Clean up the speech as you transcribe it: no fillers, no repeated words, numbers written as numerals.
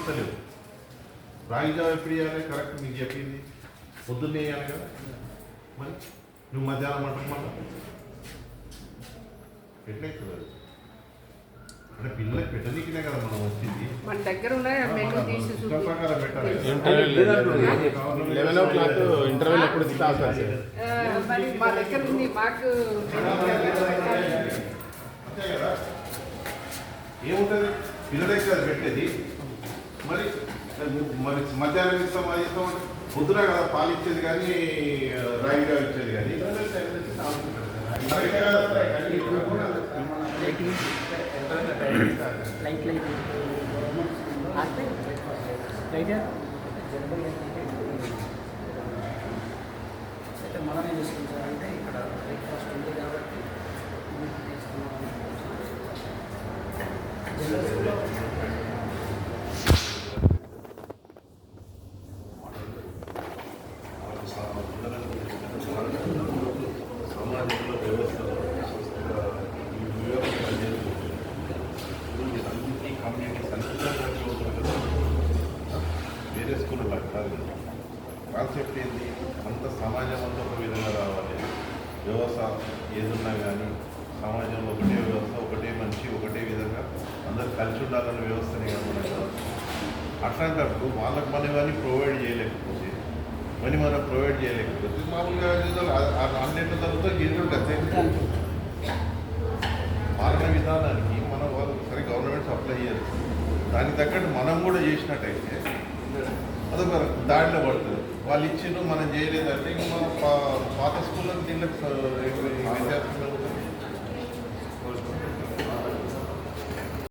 ఇస్తలేవు. రాగి జావ ఎప్పుడు ఇవ్వాలి? కరెక్ట్ మీకు చెప్పింది పొద్దున్నే వేయాలి కదా. మరి నువ్వు మధ్యాహ్నం అంటారు మళ్ళీ పెట్టలేదు. అంటే పిల్లలకి పెట్టనీకినే కదా మనం వచ్చింది. మన దగ్గర ఉన్నాయి మెనూ తీసి ప్రకారం పెట్టాలి. ఇంటర్వ్యూలు ఎప్పుడు మరి మా దగ్గర ఉంది. మాకు అంతే కదా. ఏముంటుంది పిల్లలే కదా పెట్టేది. మరి మరి మధ్యాహ్నం ఇస్తాం అది ఇస్తాం అంటే పొద్దున కదా పాలు ఇచ్చేది కానీ రాయిగా ఇచ్చేది కానీ మనమే చేసుకుంటారంటే ఇక్కడ బ్రేక్ఫాస్ట్ ఉంది కాబట్టి సామాజిక వ్యవస్థ కమ్యూనిటీస్ వేరే స్కూల్లో కాదు. కాన్సెప్ట్ ఏంటి? అంత సమాజం అంతా ఒక విధంగా రావాలి. వ్యవస్థ ఏదున్నా కానీ సమాజంలో ఒకటే వ్యవస్థ, ఒకటే మనిషి, ఒకటే విధంగా అందరు కలిసి ఉండాలన్న వ్యవస్థనే కాకుండా అట్లాంటప్పుడు వాళ్ళకి మనం ఇవన్నీ ప్రొవైడ్ చేయలేకపోతే మనం ప్రొవైడ్ చేయలేకపోతే మామూలుగా అన్నింటి తర్వాత గిన్నె మారిన విధానానికి మనం వాళ్ళు సరే గవర్నమెంట్ సప్లై చేయరు. దానికి తగ్గట్టు మనం కూడా చేసినట్టయితే అదొక దాడిలో పడుతుంది. వాళ్ళు ఇచ్చిండ్రు మనం చేయలేదంటే ఇంకా మన పాత స్కూల్లో దీనికి విద్యార్థులు